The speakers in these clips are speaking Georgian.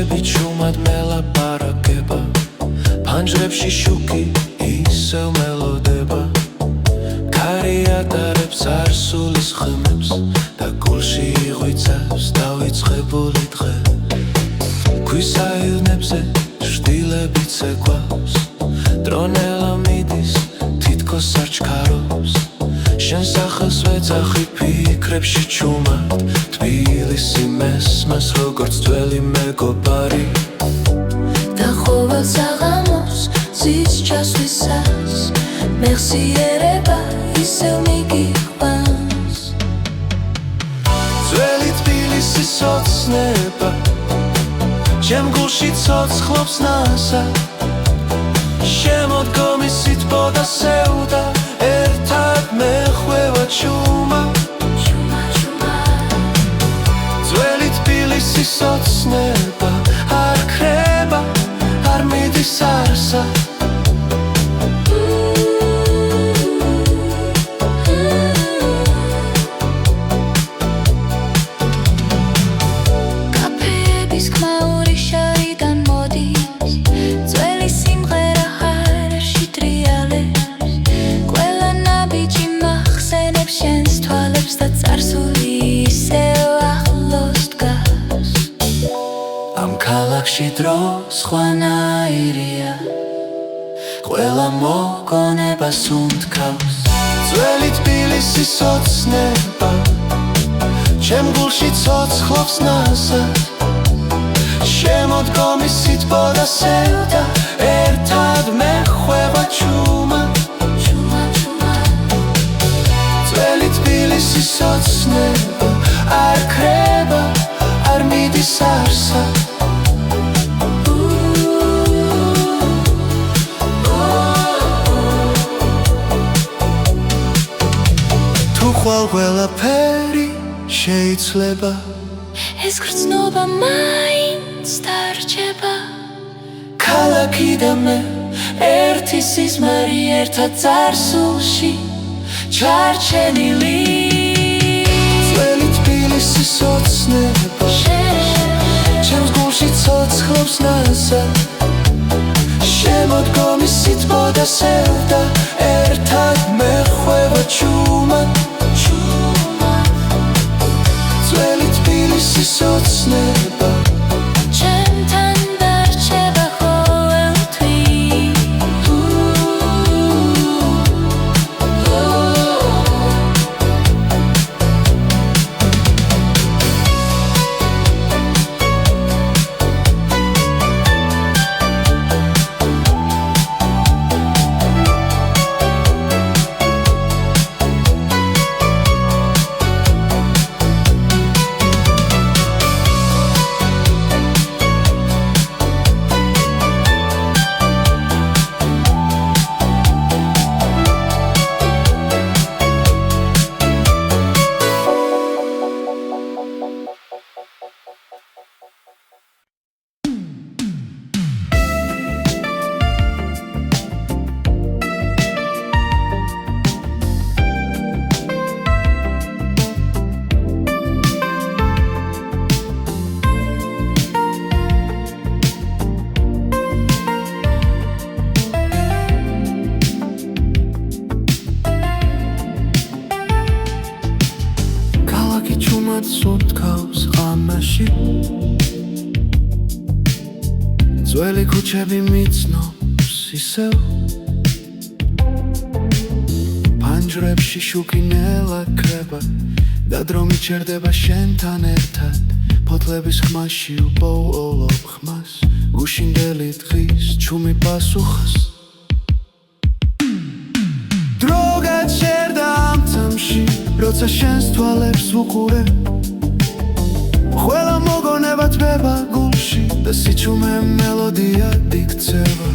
ხმები ჩუმად მელაპარაკება ფანჯრებში შუქი ისევ მელოდება ქარი ატარებს არსულის ხმებს და გულში იღვიცავს დავიწყებული დღე ქვის აირნებზე შტილებიც ეკვავს დრონელა მიდის თითქოს არ ჩქარობს შენ სახელს ვეძახი ფიქრებში ჩუმად თბილისი მესმას როგორც ძველი მეგობარი და ყოველ საღამოს ზის ჩასვლისას მეხსიერება ისევ მიგიყვანს ძველი თბილისის ოცნება ჩემ გულში ცოცხლობს ნასა შემოდგომის სითბო და სევდა ერთად მეხვევა ჩუმა ძველი თბილისის ოცნება არ ქრება არ მიდის არსა ქალაქში დრო სხვანაირია ყველა მოგონებას უნთქავს ძველი თბილისის ოცნება ჩემ გულში ცოცხლობს ნასა შემოდგომის სითბო და სევდა ერთად მეხვევა ჩუმა ძველი თბილისის ოცნება არ ქრება არ მიდის არსა ხვალ ყველაფერი შეიძლება ეს გრძნობა მაინც დარჩება ქალაქი და მე ერთი სიზმარი ერთად წარსულში ჩარჩენილი ძველი თბილისის ოცნება ჩემს გულში ცოცხლობს ნასა შემოდგომის სითბო და სევდა ერთად მეხვევა ჩუმა ძველი თბილისის ოცნება ჩემთან დარჩება ყოველთვის სუნთქავს ღამაში ძველი ქუჩები მიცნობს ისევ ფანჯრებში შუქი ნელაქრება და დრო მიჩერდება შენთან ერთად ფოთლების ხმაში უპოულობ ხმას გუშინდელი დღის ჩუმი პასუხას დრო გაჩერდა ამ წამში როცა შენს თვალებს ვუყურებ ყველა მოგონება თბება გულში და სიჩუმე მელოდია იქცევა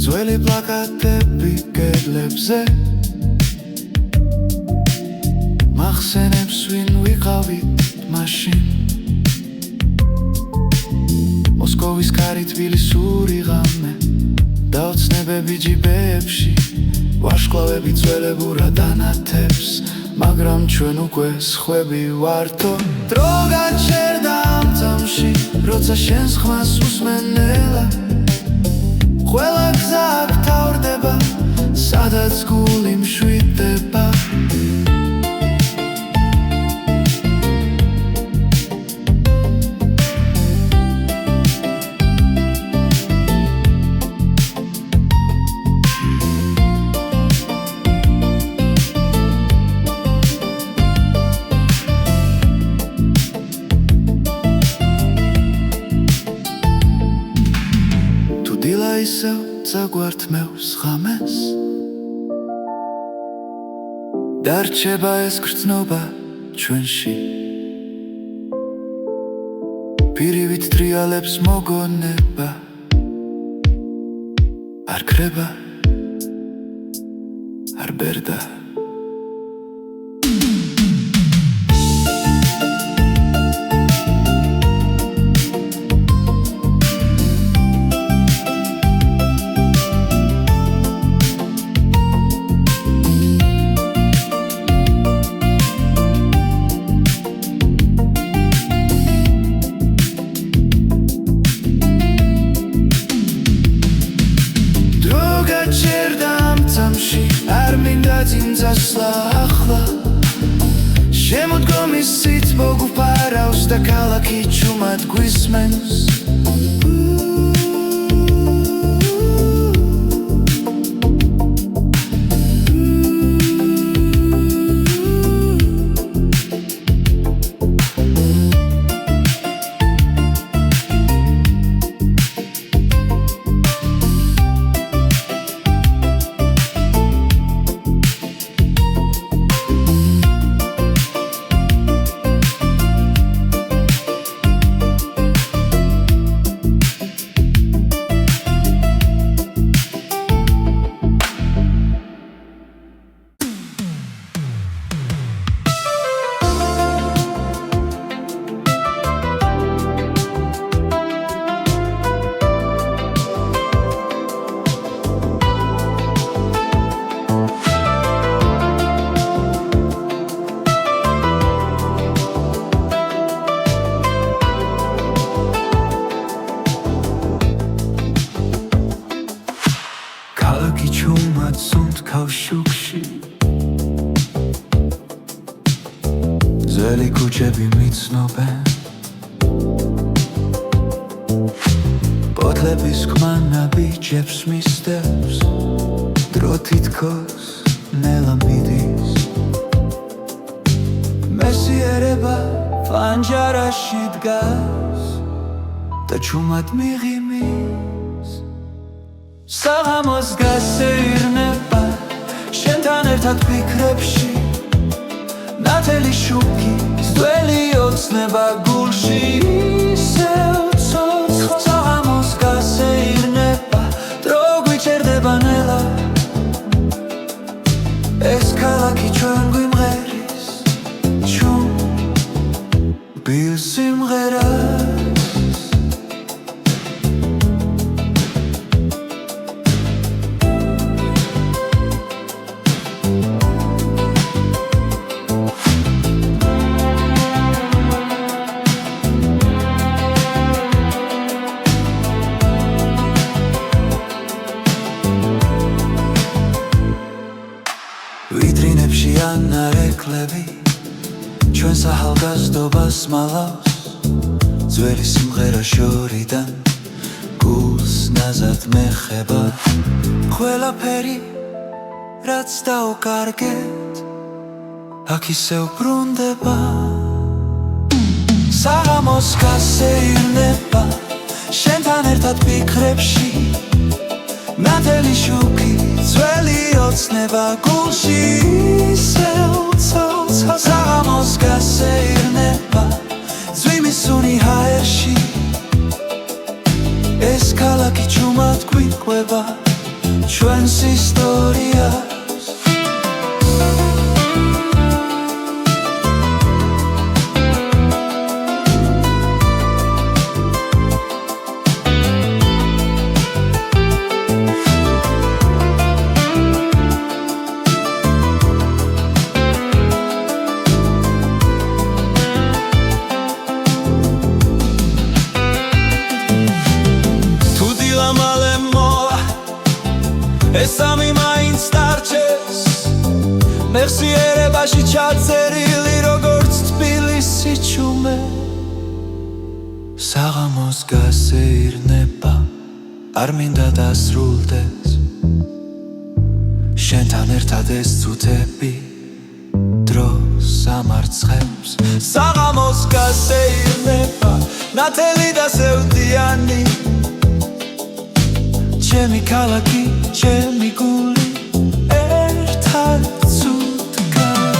ძველი პლაკატები კედლებზე ახსენებს ვინ ვიყავით მაშინ მოსკოვის კარი თბილისური ღამე დაოცნებები ჯიბეებში ვაშკლავები ძველებურად ანათებს მაგრამ ჩვენ უკვე სხვები ვართო დრო გაჩერდა ამ წამში როცა შენს ხმას უსმენელა ყველა გზა აქ თავრდება სადაც გული მშვიდდება დილა ისევ წაგვართმევს ღამეს დარჩება ეს გრძნობა ჩვენში პირივით ტრიალებს მოგონება არ ქრება არ ბერდა არ მინდა ძინძასლა ახლა შემოდგომის სით მოგუფარავს და ქალაქი ჩუმად გვისმენს ქალაქი ჩუმად სუნთქავს შუქში ძველი ქუჩები მიცნობენ პოთლების ქმანა ბიჭებს მისდევს დრო თითქოს ნელა მიდის მესიერება ფანჯარაში დგას და ჩუმად მიღიმის საღამოს გასეირნება შენთან ერთად ფიქრებში ნათელი შუქი ძველი ოცნება გულში ისევ ცოცხალ საღამოს გასეირნება დრო გვიჩერდება ნელა ეს ქალაქი ჩვენ გვიმღერის ჩუმბილ სიმღერას ვიტრინებში ანარეკლები ჩვენს ახალგაზრდობას მალავს ძველი სიმღერა შორიდან გულს ნაზად მეხება ყველაფერი რაც დაუკარგეთ აქ ისევ ბრუნდება საღამოს გასეირნება შენთან ერთად ფიქრებში ნათელი შუქი ძველი ოცნება გულში ისევ ცოცხალ საღამოს გასეირნება ძვიმისუნი ჰაერში ეს ქალაქი ჩუმად გვიყვება ჩვენს ისტორიას მესამე მაინც დარჩეს მეხსიერებაში ჩაწერილი როგორც თბილისი ჩუმე საღამოს გასეირნება არ მინდა დასრულდეს შენთან ერთად ეს წუთები დროს ამარცხებს საღამოს გასეირნება ნათელი და სევდიანი ჩემი ქალაქი ჩემი გული ერთად ცუდგან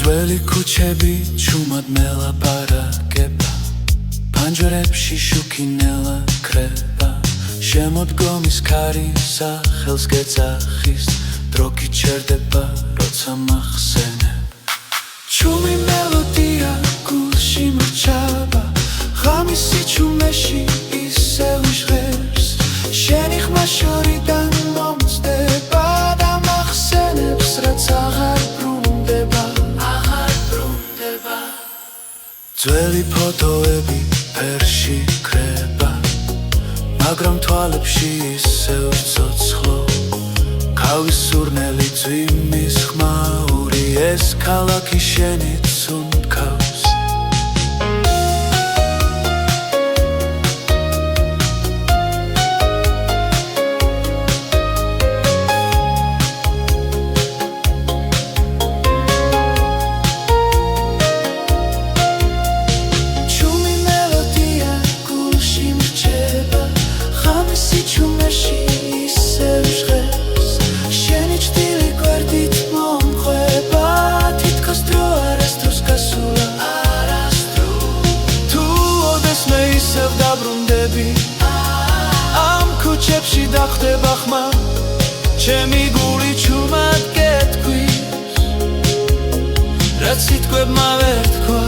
ძველი ქუჩები ჩუმად მელაპარაკება ფანჯრებში შუქინელა კრება შემოდგომის ქარი სახელს გეძახის დრო გიჩერდება როცა მახსენებ ჩუმი მელოდია გულში მრჩება ღამისი ჩუმეში ისევ ჟღერს შენი ხმა შორიდან მომწდება და მახსენებს რაც აღარ ძველი ფოტოები ფერში კრება მაგრამ თვალებში ისევ ცოცხლო ქავის სურნელი ძვიმის ხმაური ეს ქალაქი შენით უნდქავს ამ ქუჩებში დახტება ხმა ჩემი გული ჩუმად გეთქვის რაც სიტყვებმა ვერ თქვა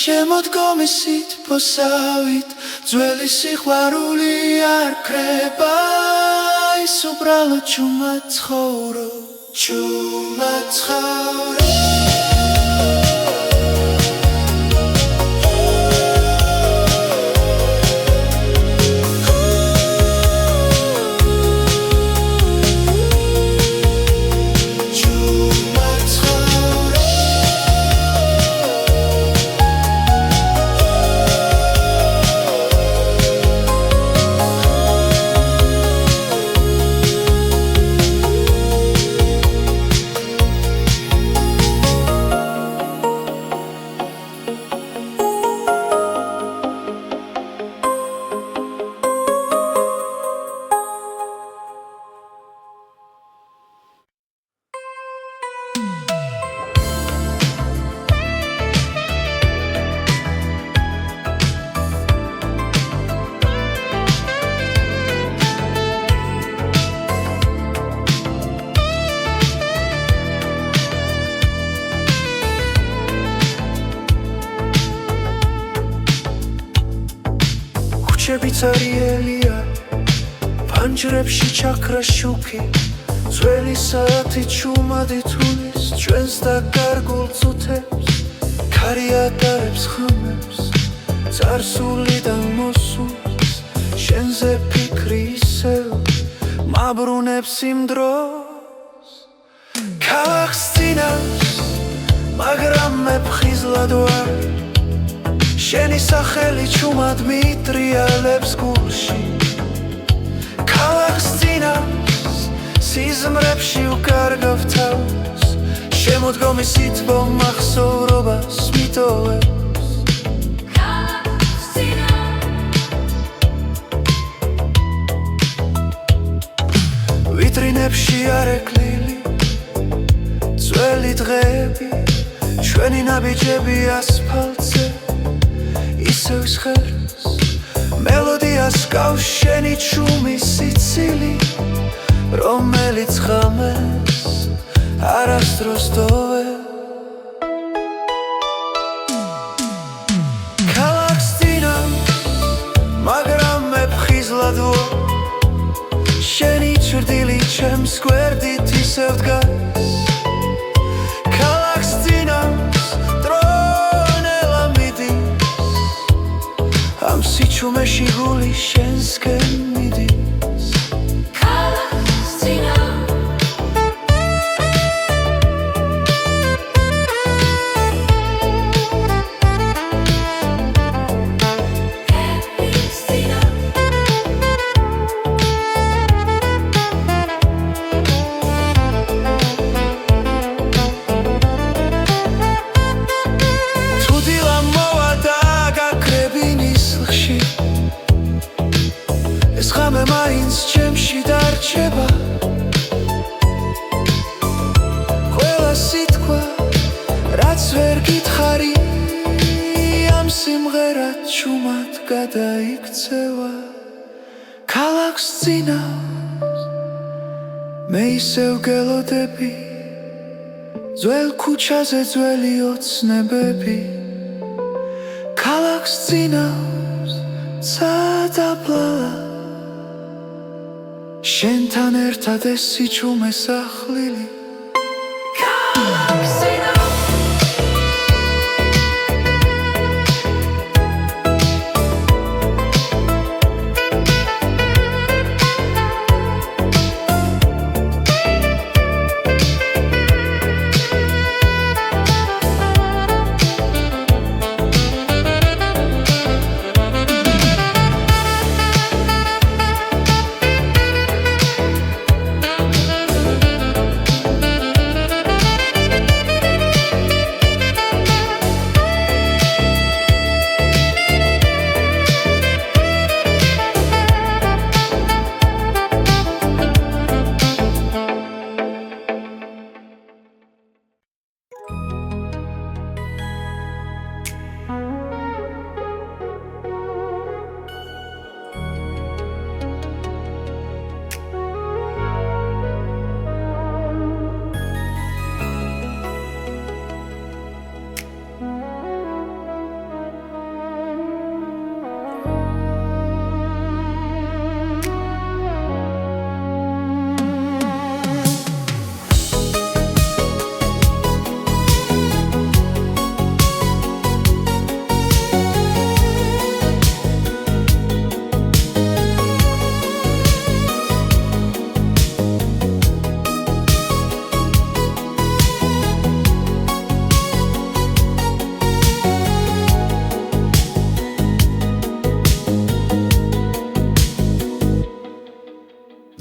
შემოდგომის სითბოსავით ძველი სიყვარული არ კრება ის უბრალოდ ჩუმად ცხოვრობ ჩუმად ცხოვრობ ცარიელია ფანჯრებში ჩაქრა შუქი ძველი საათი ჩუმადი თulis ჩვენს დაკარგულ წუთებს ქარი ატარებს ხმებს წარსულიდან მოსულს შენზე ფიქრი ისევ მაბრუნებს იმ დროს ქალაქს წინავს მაგრამ მე ფხიზლად ვარ შენი სახელი ჩუმად მიტრიალებს გულში ქალაქს წინავს სიზმრებში უკარგავ თავს შემოდგომი სითბო მახსოვრობას მიტოვებს ქალაქს წინავს ვიტრინებში არეკლილი ძველი დღეები ჩვენი ნაბიჯები ასფალტზე ისევ სხერს მელოდიას გავს შენი ჩუმი სიცილი რომელიც ღამეს არასდროს დოვე ქალაქს წინავს მაგრამ მე ფხიზლად ვარ შენი ჩრდილი ჩემს გვერდით ისევ დგას ქალაქს წინავს დრონელა მიდის ამ სიჩუმეში გული შენსკენ მიდის ქალაქს წინავს ღამე მაინც ჩემში დარჩება ყველა სიტყვა რაც ვერ გითხარი ამ სიმღერად ჩუმად გადაიქცევა ქალაქს წინავს მე ისევ გელოდები ძველ ქუჩაზე ძველი ოცნებები ქალაქს წინავს სადაბლალა შენთან ერთად ეს სიჩუმე სახლილი ქალაქს წინავს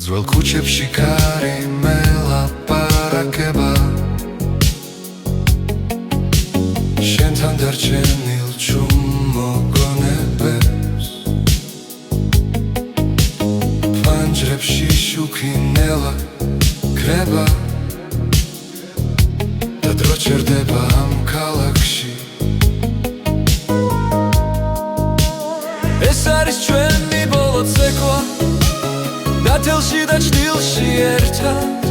ძველ ქუჩებში ქარი მელაპარაკება შენთან დარჩენილ ჩუმოგონებებს ფანჯრებში შუქი ნელა კრება და დრო ჩერდება ამ ქალაქში ეს არის ჩვენი ბოლო ცეკვა დათელში და ჭდილში ერთად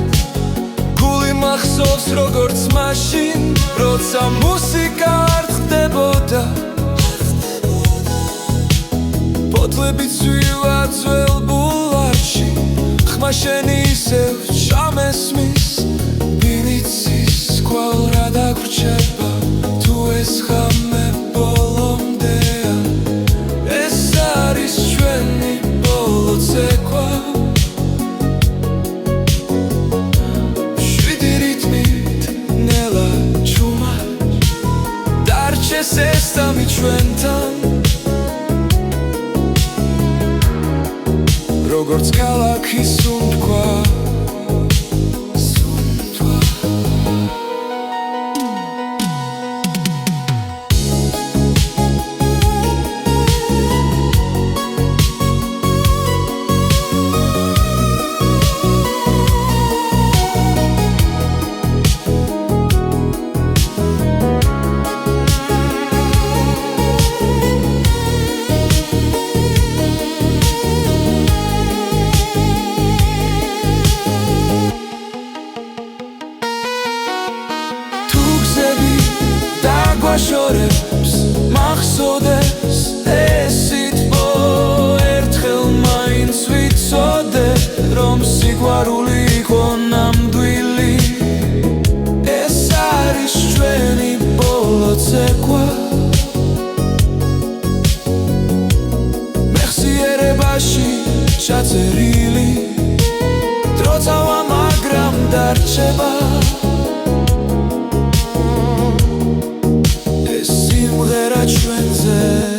გული მახსოვს როგორც მაშინ როცა მუსიკა არ ხდებოდა ნახვები ცვივა ძველ ბულვარში ხმა შენი ისევ ჩამესმის ბინიცის კვალ რა დაგვრჩება თუ ეს ხამე ბოლომდეა ეს არის ჩვენი ბოლო ცეკვა შვიდი რიტმით ნელა ჩუმა დარჩეს ეს სამი ჩვენთან როგორც ქალაქის სუნთქვა შორებს მახსოვდეს ეს სიტყვა ერთხელ მაინც ვიცოდე რომ სიყვარული იყო ნამდვილი ეს არის ჩვენი ბოლო ცეკვა მეხსიერებაში ჩაწერილი დროწავა მაგრამ დარჩება სიმღერა ჩვენზე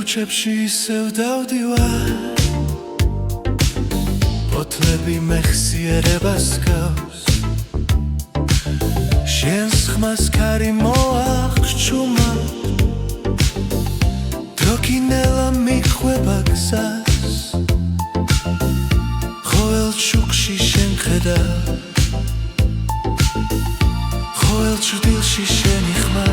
ქუჩებში ისევ დავდივარ ფოთლები მეხსიერებას გავს შენს ხმას ქარი მოახჩუმა დროკინელა მიხვება გზას ყოველ ჩუქში შენ ხედა ყოველ ჭრილში შენი ხმა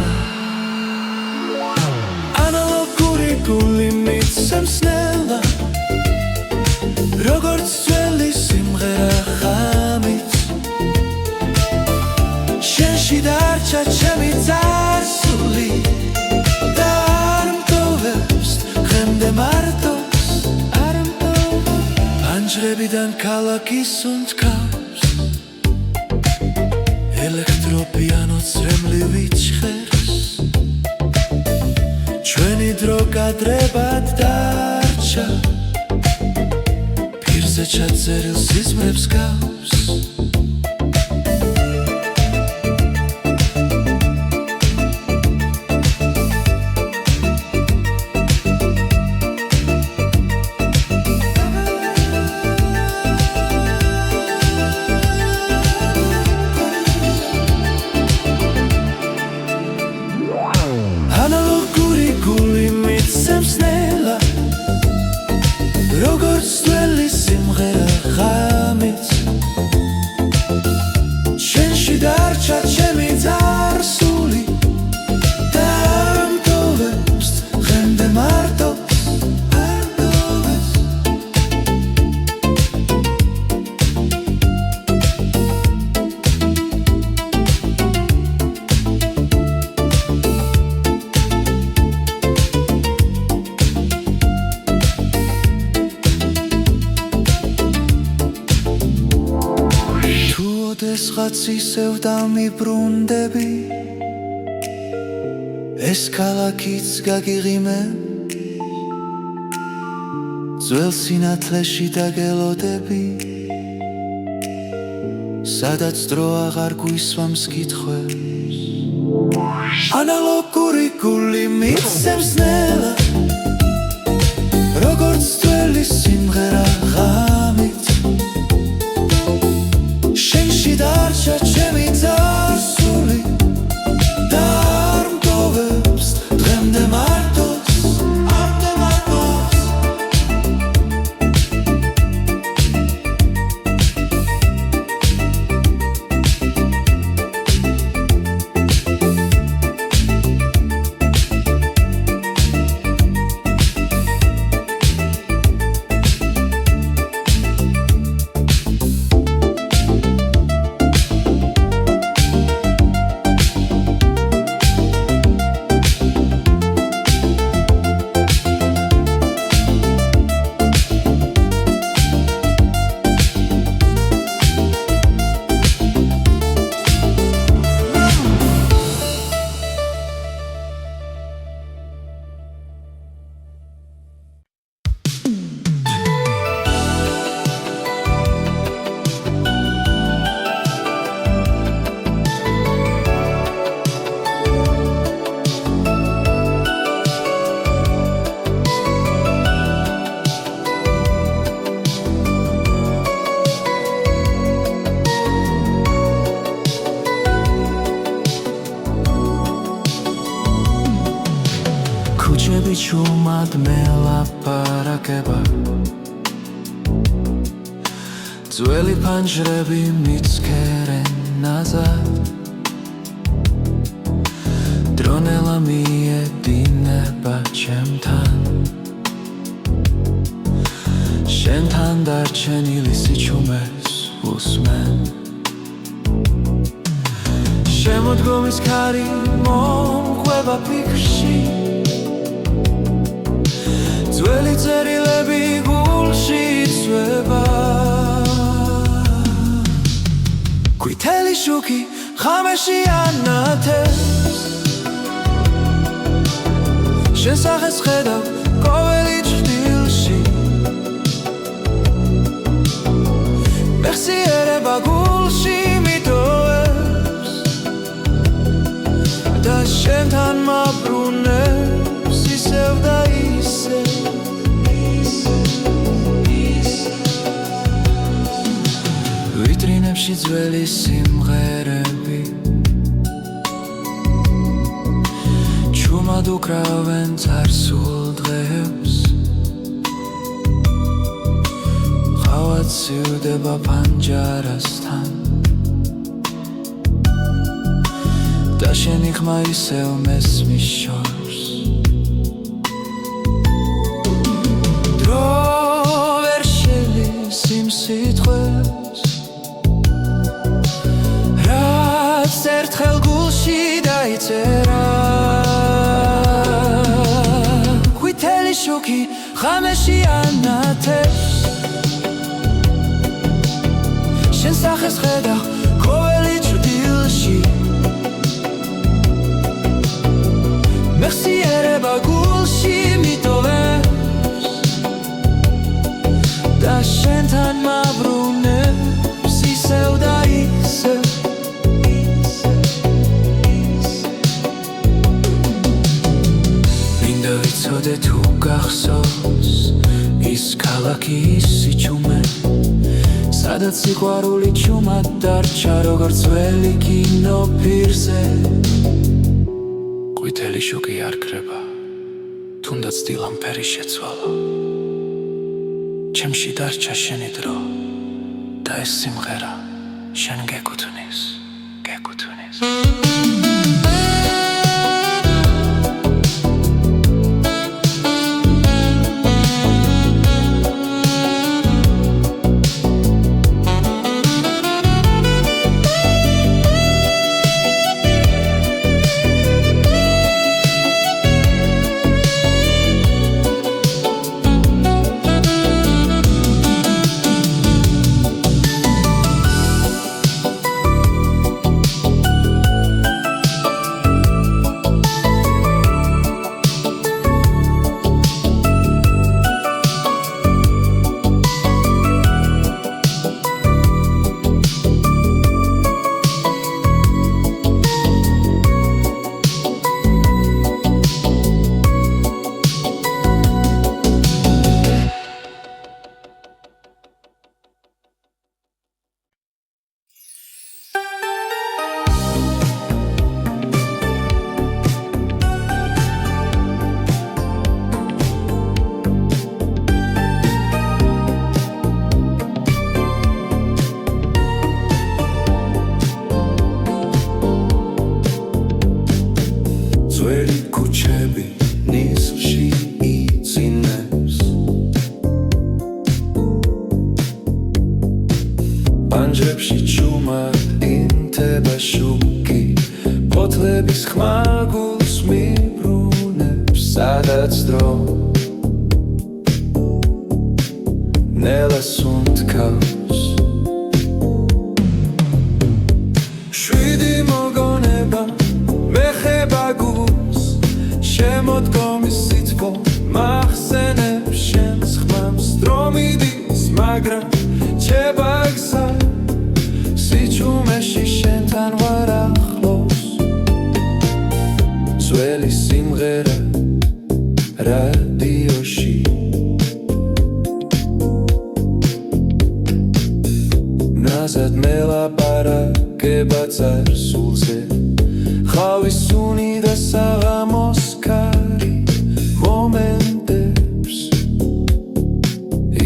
გული მიცემს ნელა როგორც ძველი სიმღერა ხამით შენში დარჩა ჩემი წარსული და არ მტოვებს დღემდე მარტოს არ მტოვებს პანჯრებიდან ქალაქის სუნთქავს ელექტროპიანო წრემლივი ჭხერს ჩვენი დრო გადრებად დარჩა პირზე ჩაწერილ სიზმრებს გავს როგორც ძველი სიმღერა ხამით შენში დარჩა ჩემი წარსული და არ მტოვებს დღემდე მარტოს არ მტოვებს ვიღაც ისევ დამიბრუნდები ეს ქალაქიც გაგიღიმებ ძველ სინათლეში დაგელოდები სადაც დრო აღარ გვისვამს კითხვებს ანალოგური გული მიცემს ნელა როგორც ძველი სიმღერა ღამით შენში დარჩა ჩემი წარსული და არ მტოვებს დღემდე მარტოს ქუჩები ჩუმად მელაპარაკება ძველი ფანჯრები მიცქერენ ნაზად დრონელა მიედინება ჩემთან შენთან დარჩენილი სიჩუმეს უსმენ შემოდგომის ქარი მომყვება ფიქრში ძველი წერილები გულში იცვება ყვითელი შუქი ღამეში ანათებს შენ სახეს ხედავ ყოველი ჭრილში მეხსიერება გულში მიტოვებს და შენთან მაბრუნებს ისევ და ისევ ვიტრინებში ძველი სიმღერები ჩუმად უკრავენ წარსულ დღეებს ყავა ცივდება პანჯარასთან და შენი ხმა ისევ მესმის შორს დრო ვერ შელის იმ სიტყვებს რაც ერთხელ გულში დაიწერა ყვითელი შუქი ღამეში ანათებს შენ სახეს ხედავ ყოველი ჭრილში მეხსიერება გულში მიტოვებს და შენთან მაბრუნებს ისევ და ისევ მინდა ვიცოდე თუ გახსოვს ის ქალაქი ის სიჩუმე სადაც სიყვარული ჩუმად დარჩა როგორც ძველი კინო პირზე ყვითელი შუქი არ ქრება თუნდაც დილამფერი შეცვალა ჩემში დარჩა შენი დრო და ეს სიმღერა შენ გეკუთვნის ძველი ქუჩები ნისლში იწინებს პანჯრებში ჩუმად ინთება შუქი ფოთლების ხმა გულს მიბრუნებს სადაც დრო ნელას უნთქავს შვიდი მოგონება მეხება გულს შემოდგომის სითბო მახსენებს შენს ხმამს დრო მიდის მაგრამ რჩება გზა სიჩუმეში შენთან ვარ ახლოს ძველი სიმღერა რადიოში ნაზად მელაპარაკება წარსულზე ხავის სუნი და საღამოს ქარი მომენტებს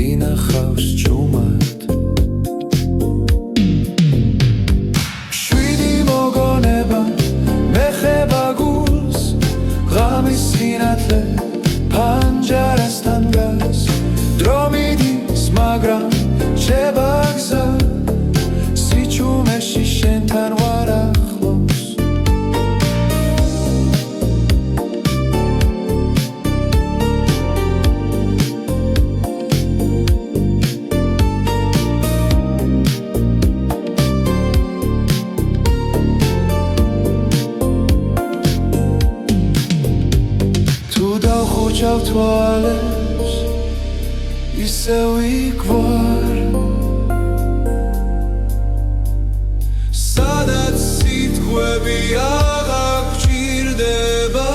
ინახავს ჩუმად შვიდი მოგონება მეხება გულს ღამის სინათლე პანჯარასთან დგას დრო მიდის მაგრამ რჩება გზა სიჩუმეში შენთან ვარ ახლოს თუ დავხუჩავ თვალებს ისევ იქ ვარ სადაც სიტყვები აღარ გჭირდება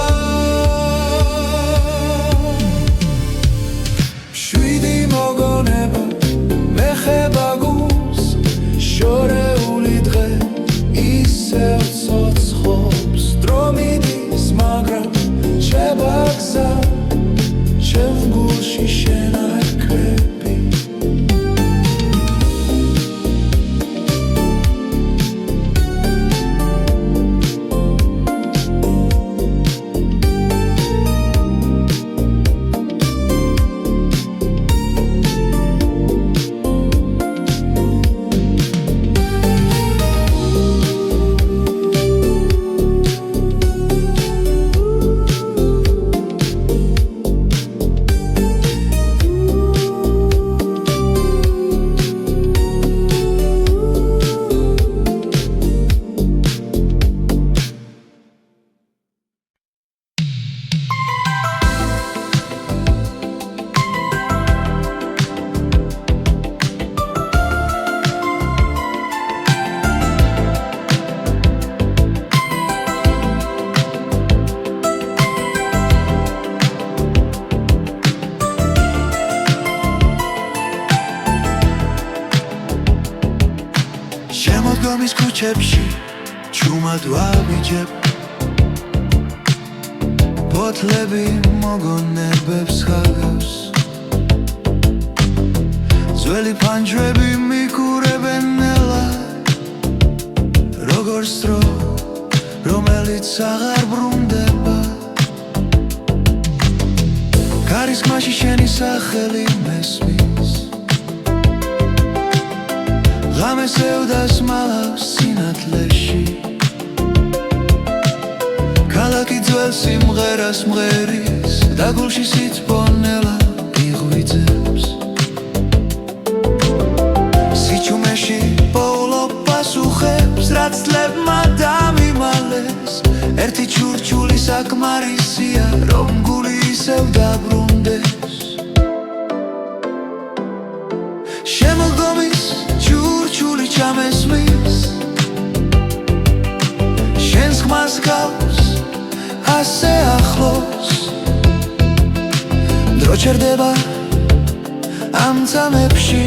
შვიდი მოგონება მეხება გულს შორეული დღე ისევ ცოცხობს დრო მიდის მაგრამ რჩება გზა ჩემ გულში შენ არ კრები შემოდგომის ქუჩებში ჩუმად ვაბიჯებ ფოთლები მოგონებებს ხაგავს ძველი პანჯრები მიკურებენ ნელა როგორც დრო რომელიც აღარ ბრუნდება კარისმაში შენი სახელი მესმის ღამეს ევდას მალავს სინათლეში ქალაქი ძველ სიმღერას მღერის და გულში სითბო ნელა იღვიძებს სიჩუმეში პოულობ პასუხებს რაც წლებმა დამიმალეს ერთი ჩურჩული საკმარისია რომ გული ისევ დაბრუნდეს შემოდგომის ჩურჩული ჩამესმის შენს ხმას გავს ასე ახლოს დრო ჩერდება ამ წამებში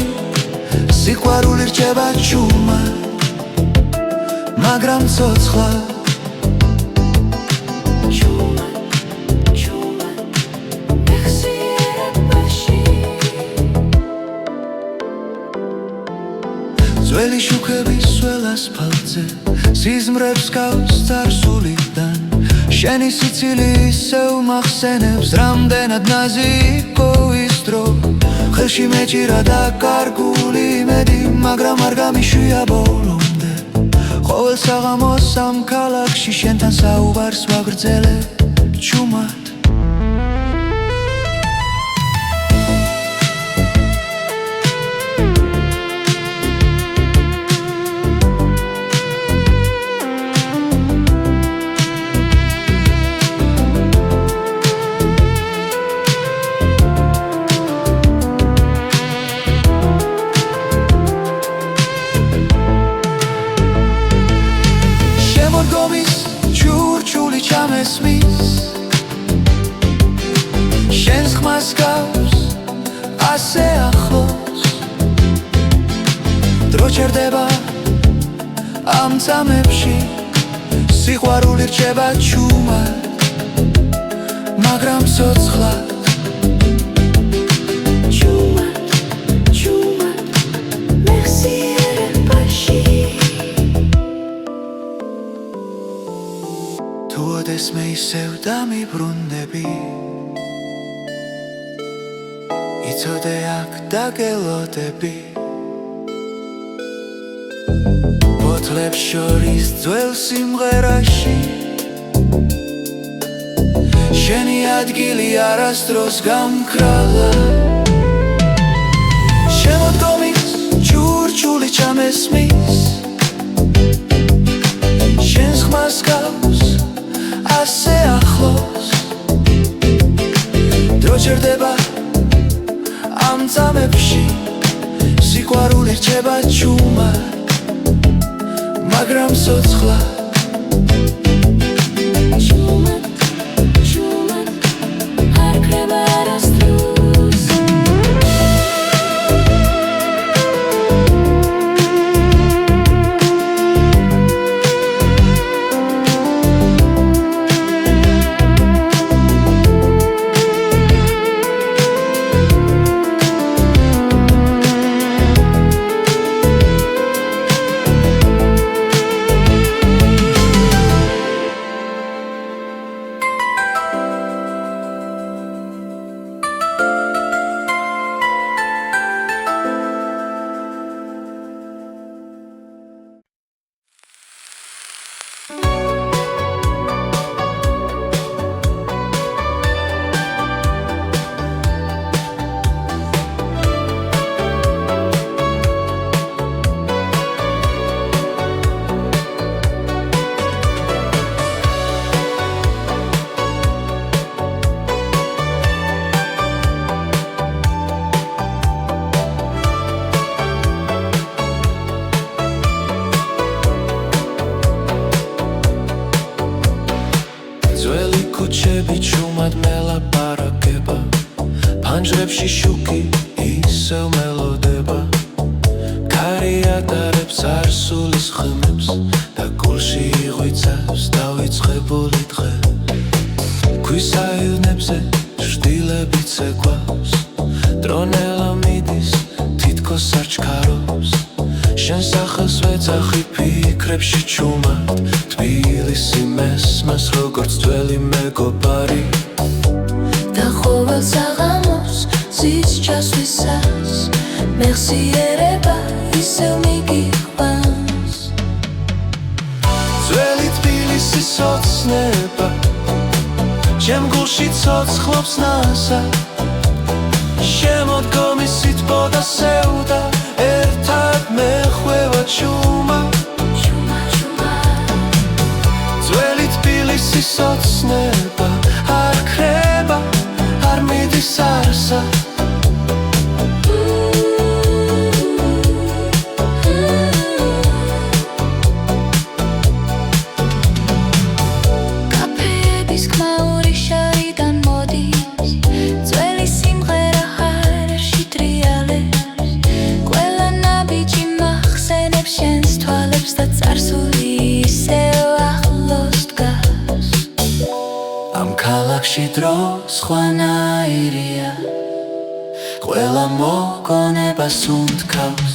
სიყვარული რჩება ჩუმად მაგრამ ცოცხლად ძველი შუქების სულ ასფალტზე სიზმრებს გავს წარსულიდან შენი სიცილი ისევ მახსენებს რამდენად ნაზი იყო ის დრო ხელში მეჭირა და კარგული იმედი მაგრამ არ გამიშვია ბოლომდე ყოველ საღამოს ამ ქალაქში შენთან საუბარს ვაგრძელებ ჩუმად ჩურჩული ჩამესმის შენს ხმას გავს ასე ახლოს დრო ჩერდება ამ წამებში სიყვარული რჩება ჩუმად მაგრამ ცოცხლად ეს მე ისევ დამიბრუნდები იცოდე აქ დაგელოდები ფოთლებს შორის ძველ სიმღერაში შენი ადგილი არასდროს გამქრალა შემოდგომის ჩურჩული ჩამესმის შენს ხმას გავს ასე ახლოს დრო ჩერდება ამ წამებში სიყვარული რჩება ჩუმად მაგრამ ცოცხლად ქუჩები ჩუმად მელაპარაკება ფანჯრებში შუქი ისევ მელოდება ქარი ატარებს არსულის ხმებს და გულში იღვიცავს დავიწყებული დღე ქვის აილნებზე შtildeებით ცეკვავს დრონელა მიდის თითქოს არ ჩქარობს შენ სახელს ვეძახი ფიქრებში ჩუმად თბილისი მესმას როგორც ძველი მეგობარი და ყოველ საღამოს ზის ჩასვლისას მეხსიერება ისევ მიგიყვანს ძველი თბილისის ოცნება ჩემ გულში ცოცხლობს ნასა შემოდგომის სითბო და სევდა ერთად მეხვევა ჩუმად ძველი თბილისის ოცნება არ ქრება არ მიდის არსა ქალაქში დრო სხვანაირია ყველა მოგონებას უნთქავს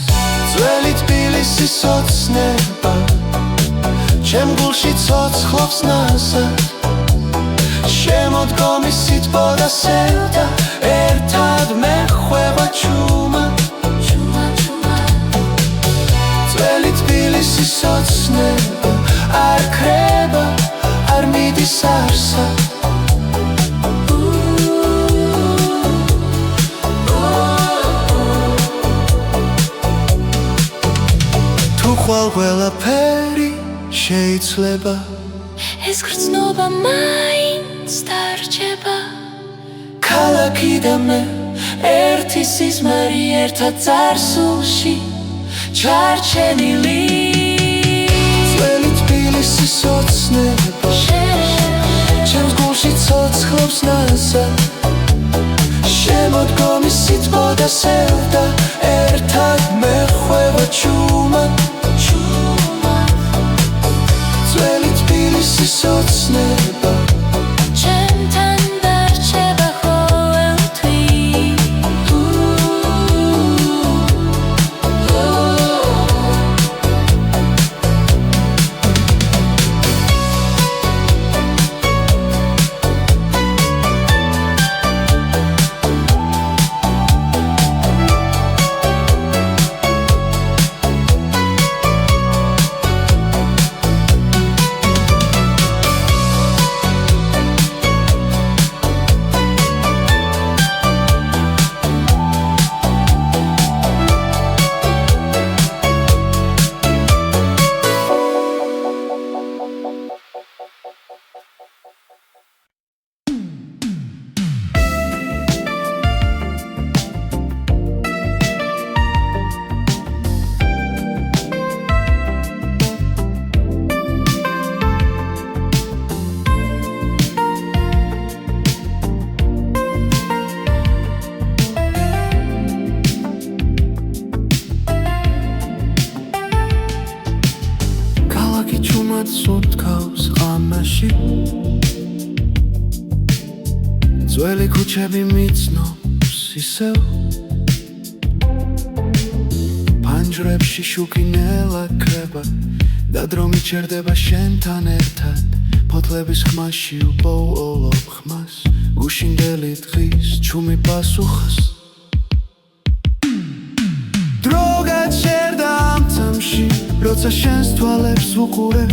ძველი თბილისის ოცნება ჩემ გულში ცოცხლობს ნასა შემოდგომის სითბო და სევდა ერთად მეხვევა ჩუმად ძველი თბილისის ოცნება არ ქრება არ მიდის არსად თუ ხვალ ყველაფერი შეიძლება ეს გრძნობა მაინც დარჩება ქალაქი და მე ერთი სიზმარი ერთად წარსულში ჩარჩენილი ძველი თბილისის ოცნება ჩემს გულში ცოცხლობს ნაზად შემოდგომის სითბო და სევდა ერთად მეხვევა ჩუმად ძველი თბილისის ოცნება ჩემთან დარჩება ყოველთვის სუთქავს ღამაში ძველი ქუჩები მიცნობს ისევ ფანჯრებში შუქი ნელა ქრება და დრომი ჩერდება შენთან ერთად ფოთლების ხმაში უპოულობ ხმას გუშინდელი დღის ჩუმი პასუხას დრო გაჩერდა ამ წამში როცა შენს თვალებს ვუყურებ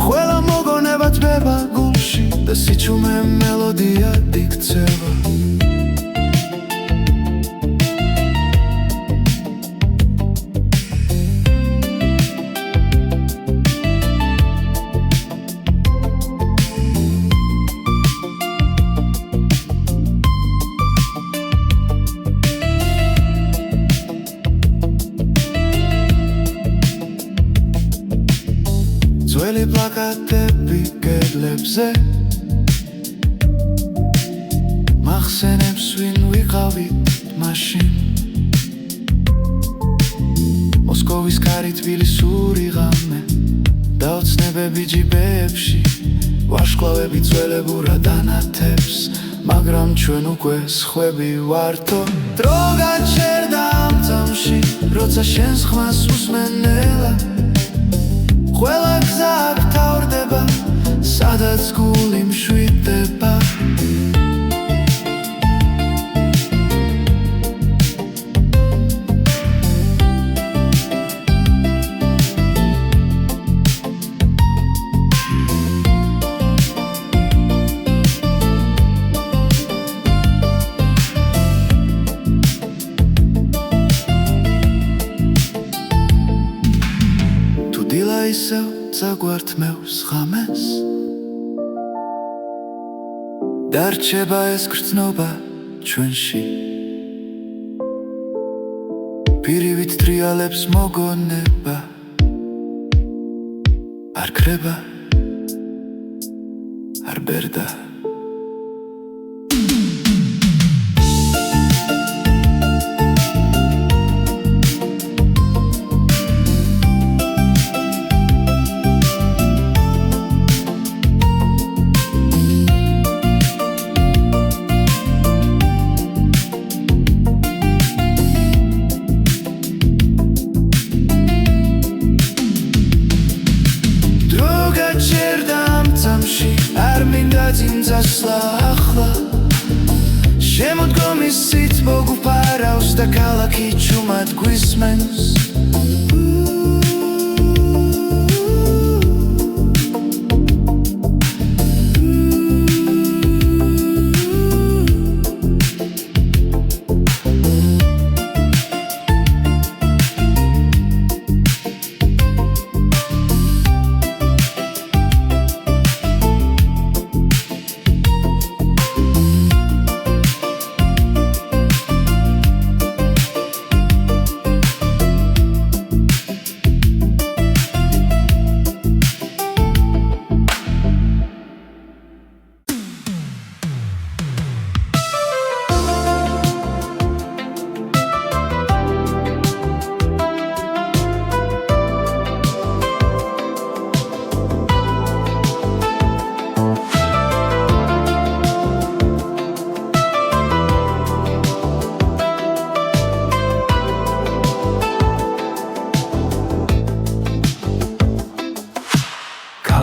ყველა მოგონება თბება გულში და სიჩუმე მელოდია იქცევა ძველი პლაკატები კედლებზე მახსენებს ვინ ვიყავით მაშინ მოსკოვის კარი თბილისური ღამე და ოცნებები ჯიბეებში ვარშკლავები ძველებურად ანათებს მაგრამ ჩვენ უკვე სხვები ვართო დრო გაჩერდა ამ წამში როცა შენს ხმას უსმენელა ყველა გზა აქ თავრდება სადაც გული მშვიდდება ისევ წაგვართმევს ღამეს დარჩება ეს გრძნობა ჩვენში პირივით ტრიალებს მოგონება არ ქრება არ ბერდა არ მინდა წინ წასვლა ახლა შემოდგომის სითბო გუფარავს და ქალაქი ჩუმად გვისმენს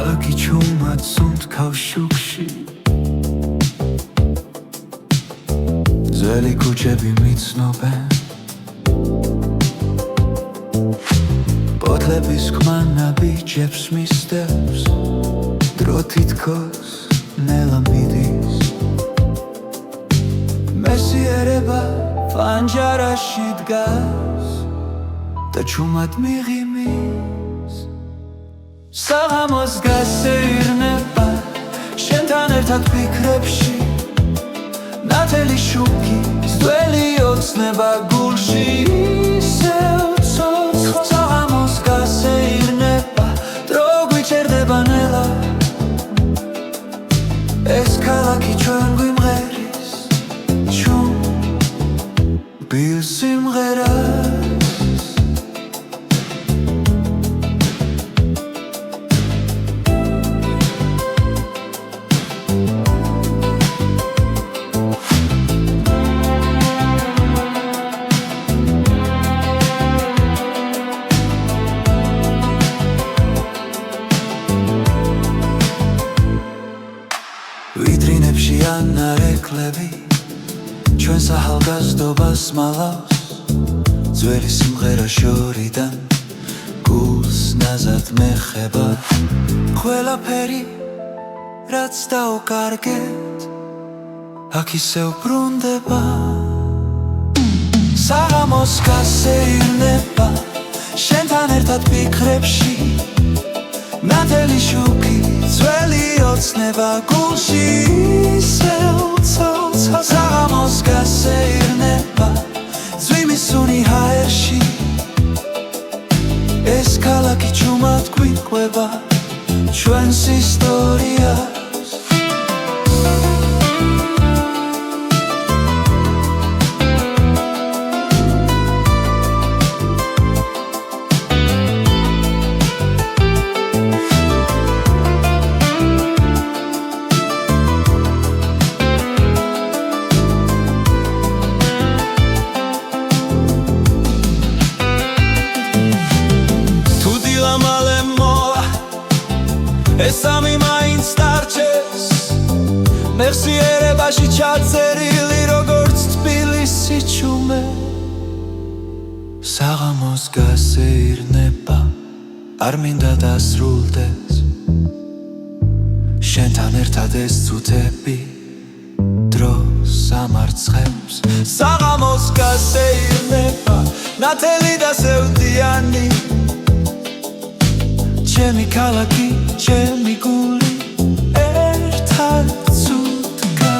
ქალაქი ჩუმად სუნთქავს შუქში ძველი ქუჩები მიცნობენ პოთლების ხმანა ბიჭებს მისდევს დრო თითქოს ნელა მიდის მესიერება ფანჯარაში დგას და ჩუმად მიღიმის საღამოს გასეირნება შენთან ერთად ფიქრებში ნათელი შუქი ძველი ოცნება გულში ისევ ცოცხალ საღამოს გასეირნება დრო გვიჩერდება ნელა ეს ქალაქი ჩვენ გვიმღერის ჩუმბილ სიმღერას ვიტრინებში ანარეკლები ჩვენს ახალგაზრდობას მალავს ძველი სიმღერა შორიდან გულს ნაზად მეხება ყველაფერი რაც დაუკარგეთ აქ ისევ ბრუნდება საღამოს გასეირნება შენთან ერთად ფიქრებში ნათელი შუქი ძველი ოცნება გულში ისევ ცოცხალ საღამოს გასეირნება ძვიმის სუნი ჰაერში ეს ქალაქი ჩუმად გვიყვება ჩვენს ისტორიას ეს ამი მაინც დარჩეს მეხსიერებაში ჩაწერილი როგორც თბილისი ჩუმე საღამოს გასეირნება არ მინდა დასრულდეს შენთან ერთად ეს წუთები დროს ამარცხებს საღამოს გასეირნება ნათელი და სევდიანი ჩემი ქალაქი, ჩემი გული ერთად ცუდგა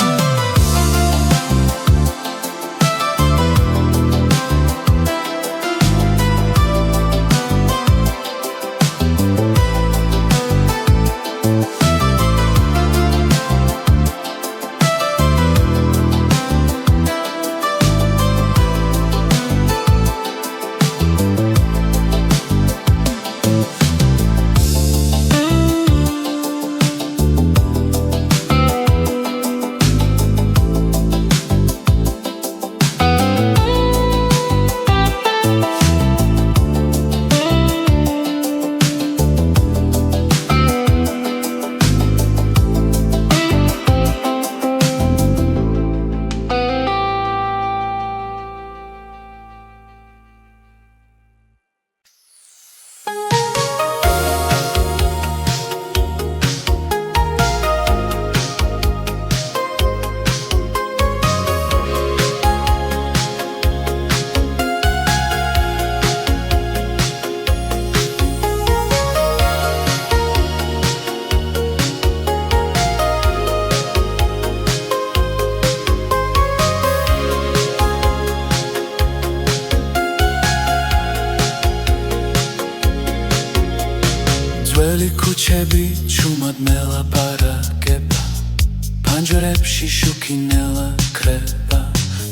ქუჩები ჩუმად მელაპარაკება ფანჯრებში შუქინელა კრება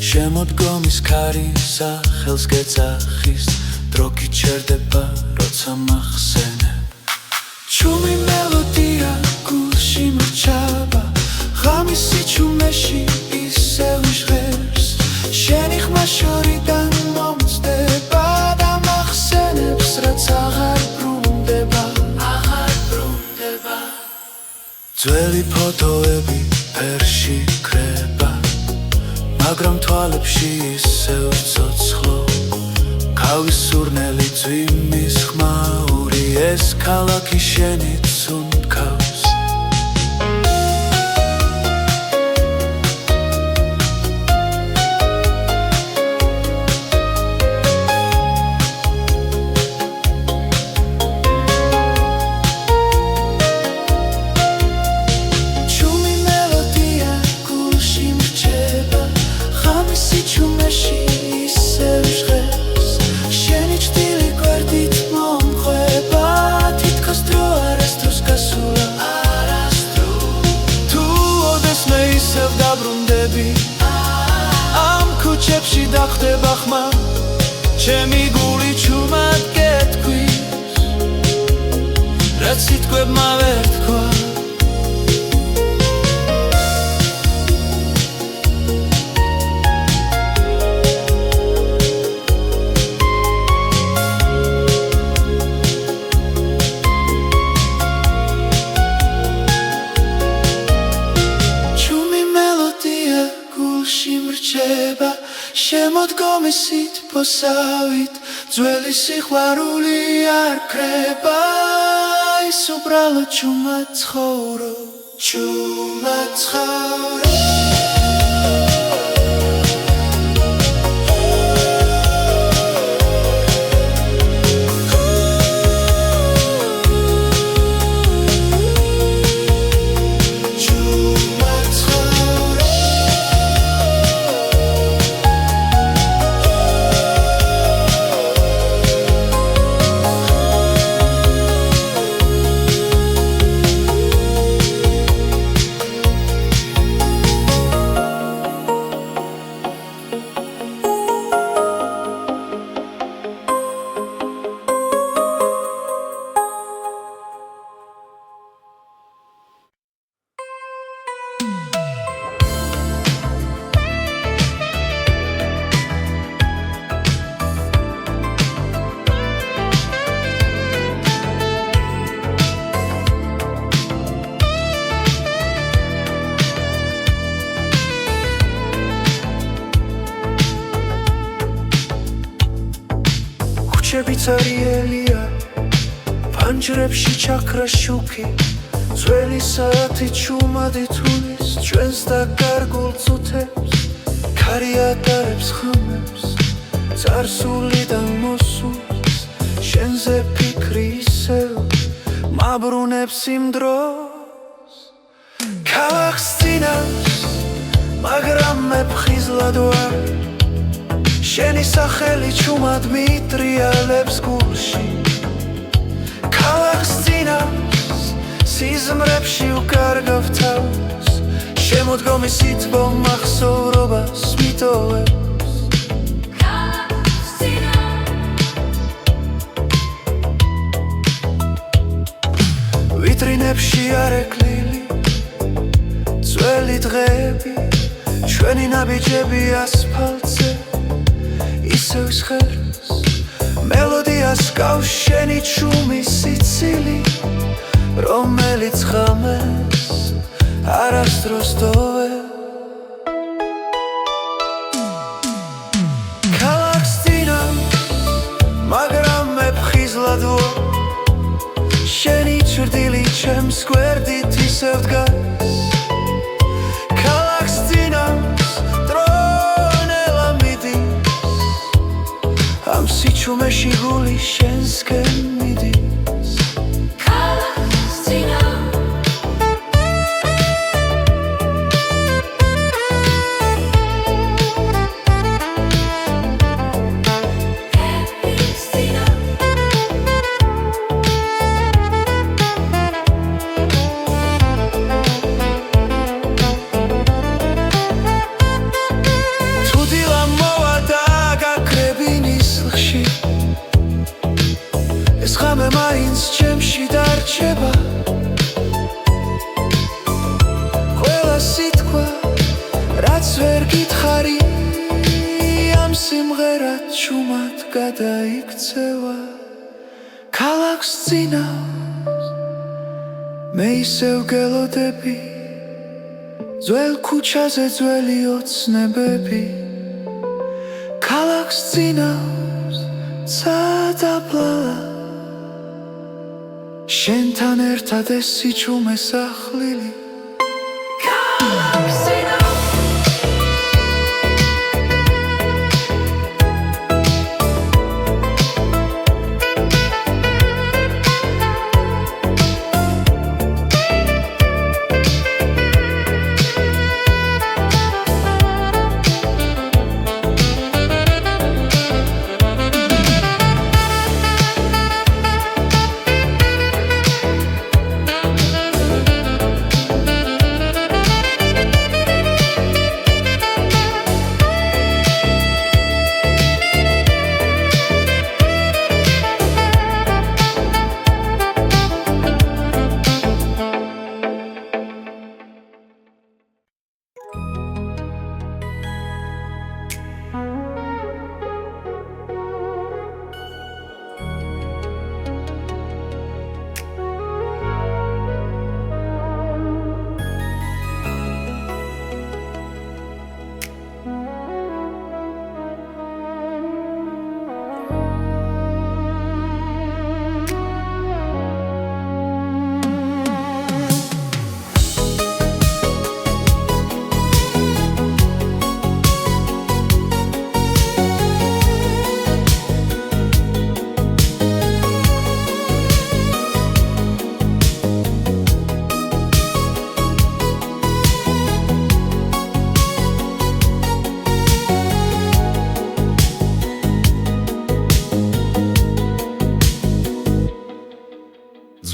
შემოდგომის ქარი სახელს გეძახის დრო გიჩერდება როცა მახსენებ ჩუმი მელოდია გულში მრჩება ღამისი ჩუმეში ისევ ჟღერს შენი ხმა შორიდან მომწდება და მახსენებს რაც აღარ ბრუნდება ძველი ფოტოები ფერში კრება მაგრამ თვალებში ისევ ცოცხლო ქავის სურნელი ძვიმის ხმაური ეს ქალაქი შენით უნდქავს ამ ქუჩებში დახტება ხმა ჩემი გული ჩუმად გეთქვის რაც სიტყვებმა ვერ თქვა შემოდგომის სითბოსავით ძველი სიყვარული არ კრება ის უბრალოდ ჩუმად ცხოვრობ ქუჩები წერიელია ფანჯრებში ჩაქრა შუქი ძველი საათი ჩუმად ითვლის ჩვენს დაკარგულ წუთებს ქარი ატარებს ხმებს წარსულიდან მოსულს შენზე ფიქრი ისევ მაბრუნებს იმ დროს ქალაქს წინავს მაგრამ მე ფხიზლად ვარ შენი სახელი ჩუმად მიტრიალებს გულში ქალაქს წინავს სიზმრებში უკარგავ თავს შემოდგომის სითბო მახსოვრობას მიტოვებს ქალაქს წინავს ვიტრინებში არეკლილი ძველი დღეები ჩვენი ნაბიჯები ასფალტზე ისევ ჟღერს მელოდიას გავს შენი ჩუმის სიცილი რომელიც ღამეს არასდროს ტოვებ ქალაქს წინავს მაგრამ მე ფხიზლად ვარ შენი ჩრდილი ჩემს გვერდით ისევ დგას ქალაქს წინავს ამ სიჩუმეში გული შენსკენ მიდის ქალაქს წინავს ვერ გითხარი ამ სიმღერად ჩუმად გადაიქცევა ქალაქს წინავს მე ისევ გელოდები ძველ ქუჩაზე ძველი ოცნებები ქალაქს წინავს სადაბლალა შენთან ერთად ეს სიჩუმე სახლილი ქალაქს წინავს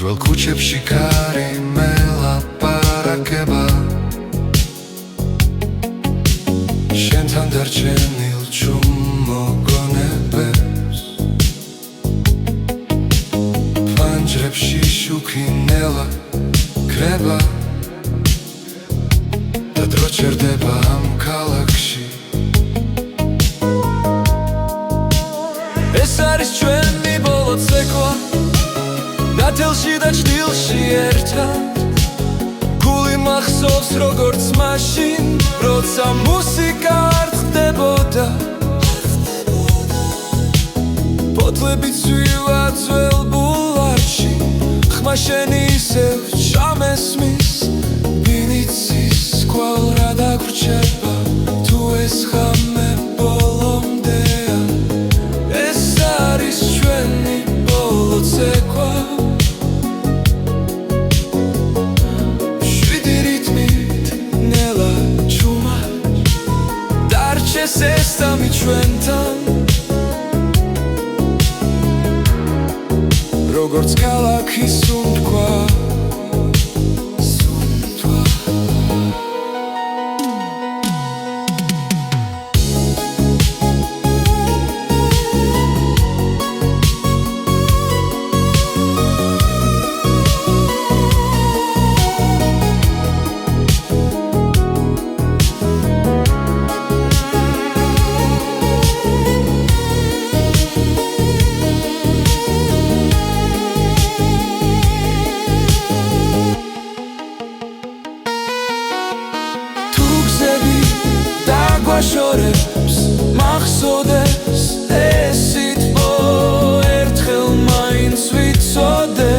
ძველ ქუჩებში კარი მელაპარაკება შენთან დარჩენილ ჩუმ მოგონებებს ფანჯრებში შუქი ნელა კრება და დრო ჩერდება ამ ქალაქში ეს არის ჩვენი ბოლო ცეკვა დათელში და ჭდილში ერთად გული მახსოვს როგორც მაშინ როცა მუსიკა არ ხდებოდა ფოთლები ცვივა ძველ ბულვარში ხმა შენი ისევ ჩამესმის ვინიცის კვალ რა დაგვრჩება თუ ეს ხამე ბოლომდეა ეს არის ჩვენი ბოლო ცეკვა ესამი ჩვენთან როგორც ქალაქის სუნთქვა შორებს მახსოვდეს ეს სიტყვა ერთხელ მაინც ვიცოდე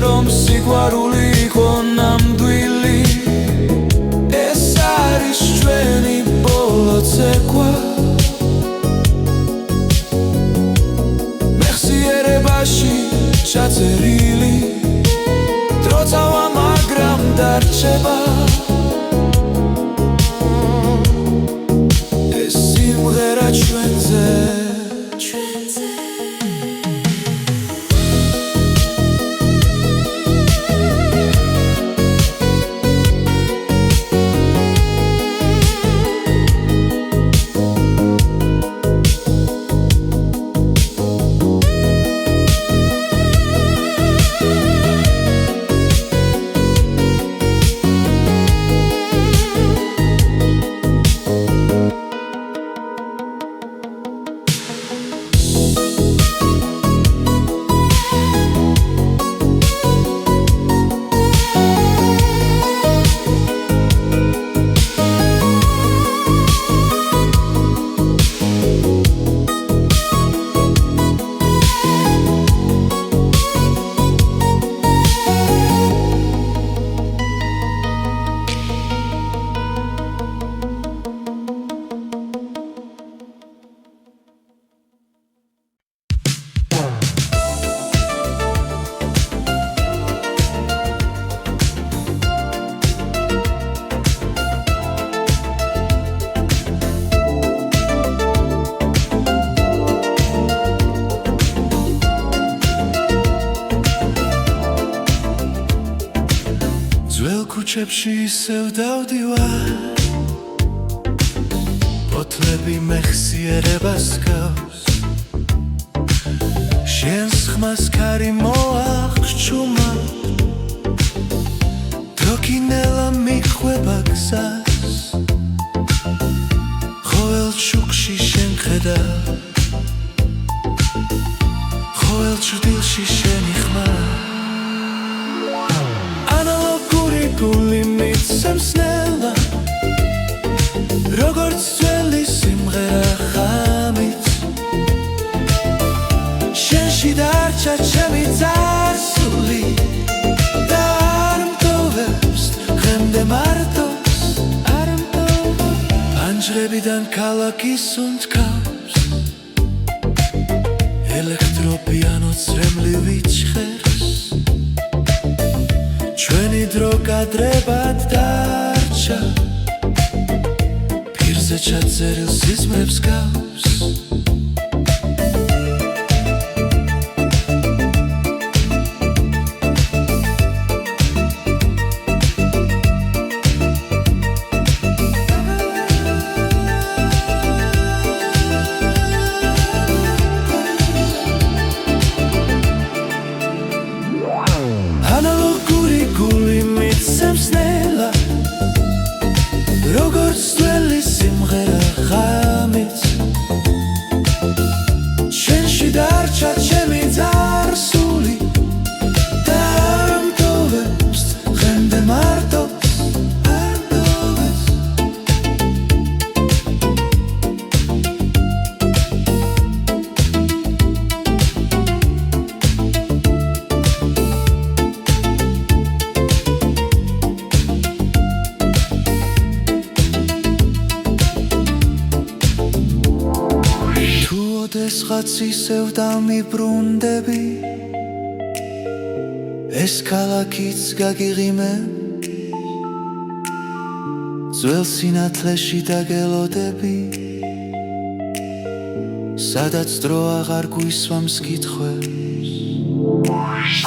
რომ სიყვარული იყო ნამდვილი ეს არის ჩვენი ბოლო ცეკვა მეხსიერებაში ჩაწერილი დროწავა მაგრამ დარჩება ჩვენზე ქუჩებში ისევ დავდივარ ფოთლები მეხსიერებას გავს შენს ხმას ქარი მოახჩუმა დროკინელა მიხვება გზას ყოველ ჩუქში შენ ხედავ ყოველ ჭრილში შენი ხმა ანალოგური გული მიცემს ნელა როგორც ძველი სიმღერა ხამით შენში დარჩა ჩემი წარსული და არ მტოვებს დღემდე მარტოს არ მტოვებს პანჯრებიდან ქალაქის უნთქავს ელექტროპიანო წრემლივი ჭხერს ჩვენი დრო კადრებად დარჩა ფირზე ჩაწერილ სიზმრებს გავს ანალოგური გული მიცემს ნელა როგორც ძველი სიმღერა ხამით შენში დარჩა ჩემი წარსული და არ მტოვებს დღემდე მარტოს არ მტოვებს ოდესღაც ისევ დამიბრუნდები ეს ქალაქიც გაგიღიმებ ძველ სინათლეში დაგელოდები სადაც დრო აღარ გვისვამს კითხვებს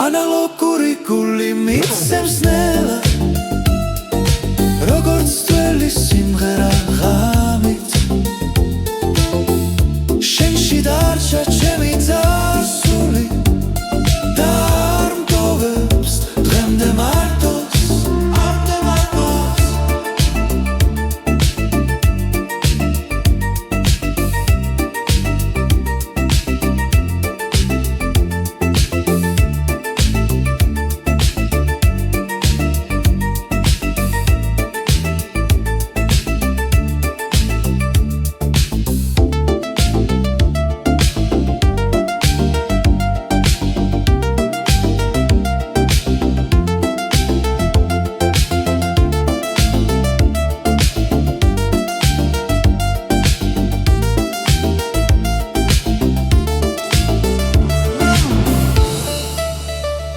ანალოგური გული მიცემს ნელა როგორც